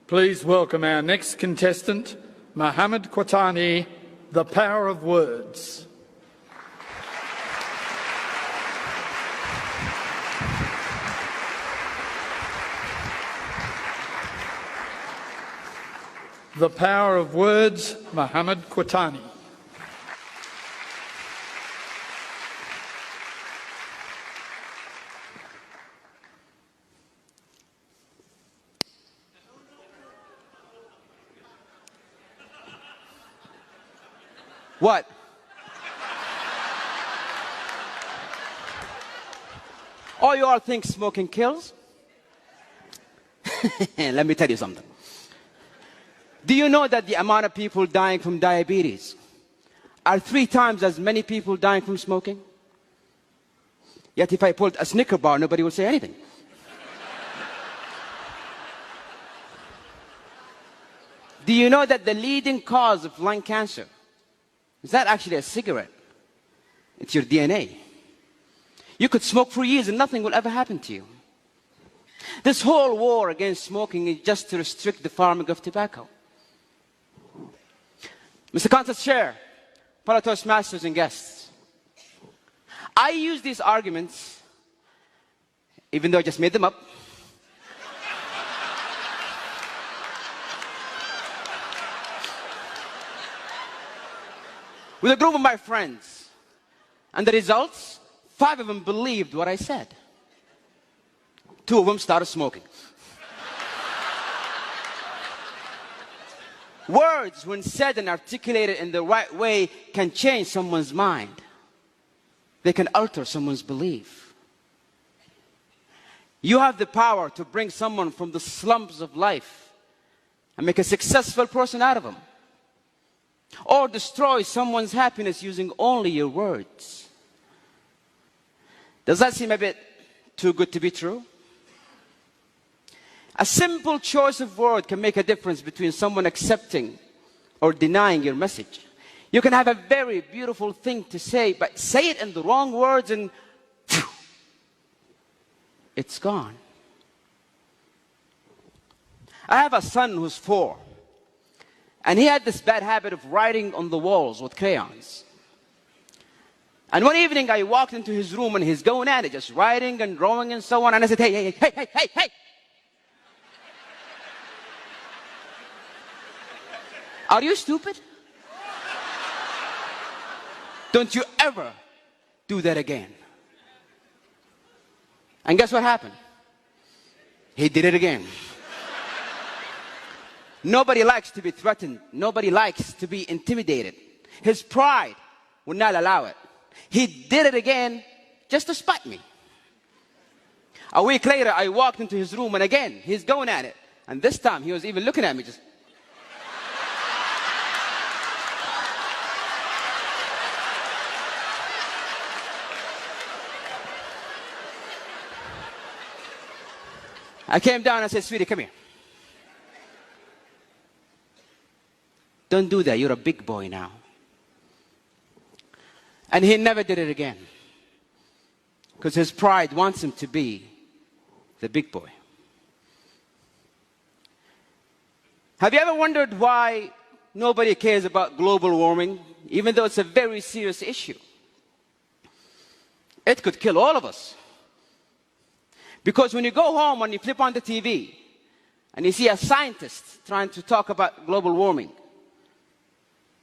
Please welcome our next contestant, محمد القحطاني, The Power of Words. The Power of Words, محمد القحطاني. What? Oh, you all think smoking kills? Let me tell you something. Do you know that the amount of people dying from diabetes are 3 times as many people dying from smoking? Yet if I pulled a Snicker bar, nobody would say anything. Do you know that the leading cause of lung cancer is not actually a cigarette? It's your DNA. You could smoke for years and nothing will ever happen to you. This whole war against smoking is just to restrict the farming of tobacco. Mr. Contest Chair, fellow Toastmasters and guests, I use these arguments, even though I just made them up, with a group of my friends. And the results, 5 of them believed what I said. 2 of them started smoking. Words, when said and articulated in the right way, can change someone's mind. They can alter someone's belief. You have the power to bring someone from the slums of life and make a successful person out of them. Or destroy someone's happiness using only your words. Does that seem a bit too good to be true? A simple choice of word can make a difference between someone accepting or denying your message. You can have a very beautiful thing to say, but say it in the wrong words and phew, it's gone. I have a son who's 4. And he had this bad habit of writing on the walls with crayons. And one evening I walked into his room and he's going at it, just writing and drawing and so on. And I said, hey. Are you stupid? Don't you ever do that again. And guess what happened? He did it again. Nobody likes to be threatened. Nobody likes to be intimidated. His pride would not allow it. He did it again just to spite me. A week later, I walked into his room and again, he's going at it. And this time, he was even looking at me just. I came down and I said, sweetie, come here. Don't do that. You're a big boy now. And he never did it again. Because his pride wants him to be the big boy. Have you ever wondered why nobody cares about global warming, even though it's a very serious issue? It could kill all of us. Because when you go home and you flip on the TV and you see a scientist trying to talk about global warming,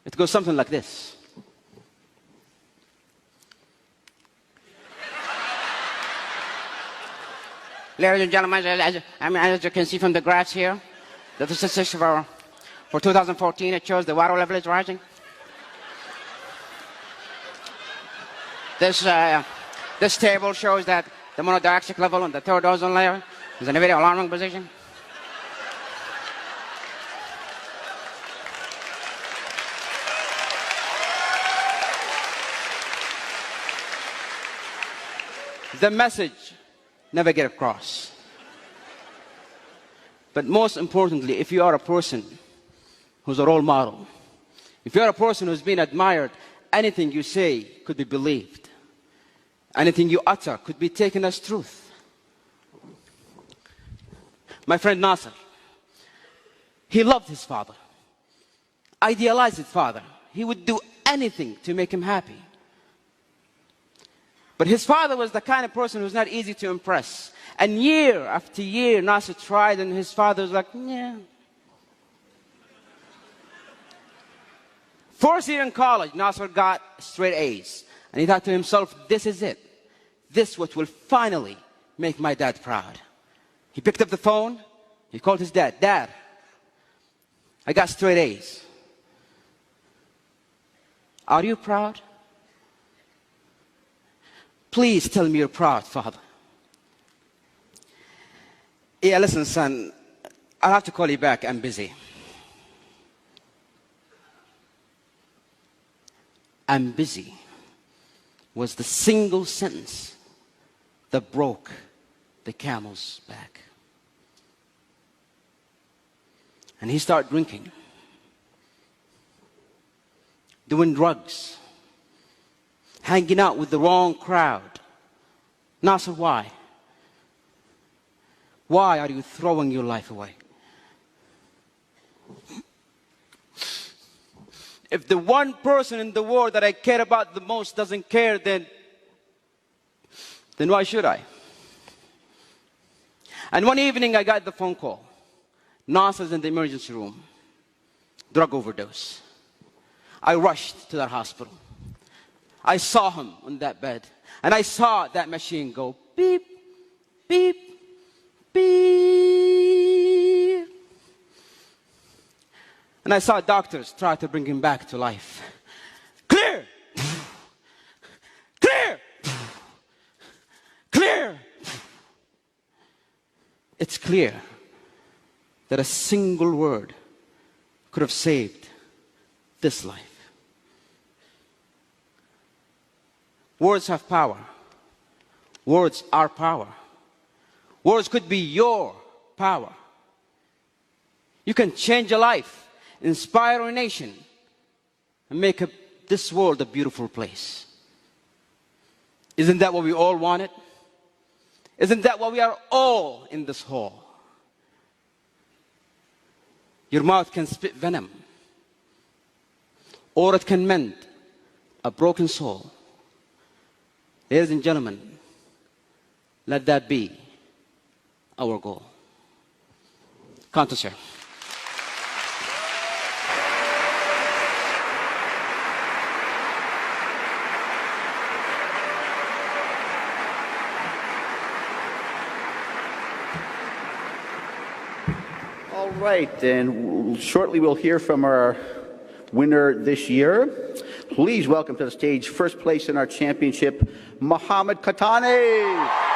it goes something like this. Ladies and gentlemen, as you can see from the graphs here, the statistics for 2014, it shows the water level is rising. This table shows that the monodioxide level on the 3rd ozone layer is in a very alarming position. The message never get across. But most importantly, if you are a person who's a role model, if you're a person who's been admired, anything you say could be believed. Anything you utter could be taken as truth. My friend Nasser, He loved his father, idealized his father. He would do anything to make him happy. But his father was the kind of person who was not easy to impress. And year after year, Nasser tried, and his father was like, yeah. First year in college, Nasser got straight A's. And he thought to himself, this is it. This what will finally make my dad proud. He picked up the phone. He called his dad. Dad, I got straight A's. Are you proud? Please tell me you're proud, Father. Yeah, listen, son, I'll have to call you back. I'm busy. I'm busy was the single sentence that broke the camel's back. And he started drinking, doing drugs, hanging out with the wrong crowd. Nasser, why? Why are you throwing your life away? If the one person in the world that I care about the most doesn't care, then why should I? And one evening I got the phone call. Nasser's in the emergency room. Drug overdose. I rushed to that hospital. I saw him on that bed. And I saw that machine go beep, beep, beep. And I saw doctors try to bring him back to life. Clear! Clear! Clear! It's clear that a single word could have saved this life. Words have power. Words are power. Words could be your power. You can change a life, inspire a nation, and make this world a beautiful place. Isn't that what we all wanted? Isn't that why we are all in this hall? Your mouth can spit venom, or it can mend a broken soul. Ladies and gentlemen, let that be our goal. Canto, sir. All right, and shortly we'll hear from our winner this year. Please welcome to the stage, first place in our championship, Muhammad Khatani.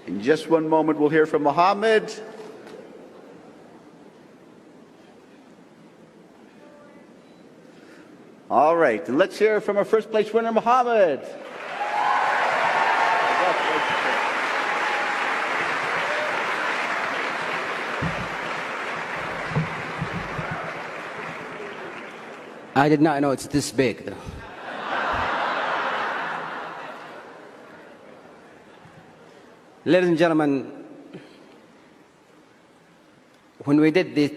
In just one moment, we'll hear from Muhammad. All right, and let's hear from our first place winner, Muhammad. I did not know it's this big, though. Ladies and gentlemen, when we did the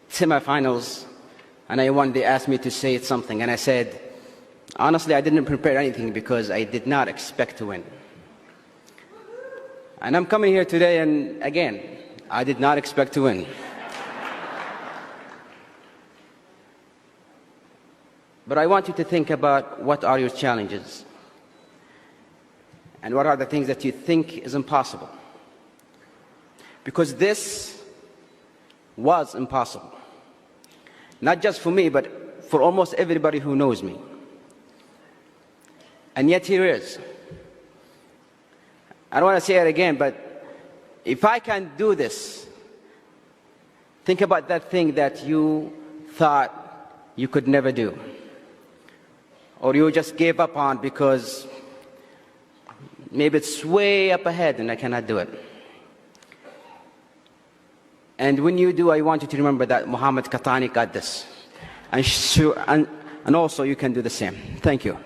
semifinals and I won, they asked me to say something, and I said, honestly, I didn't prepare anything because I did not expect to win. And I'm coming here today, and again, I did not expect to win. But I want you to think about what are your challenges and what are the things that you think is impossible. Because this was impossible. Not just for me, but for almost everybody who knows me. And yet here it is. I don't want to say it again, but if I can do this, think about that thing that you thought you could never do, or you just gave up on because maybe it's way up ahead and I cannot do it. And when you do, I want you to remember that Muhammad Qatani got this. And also you can do the same. Thank you.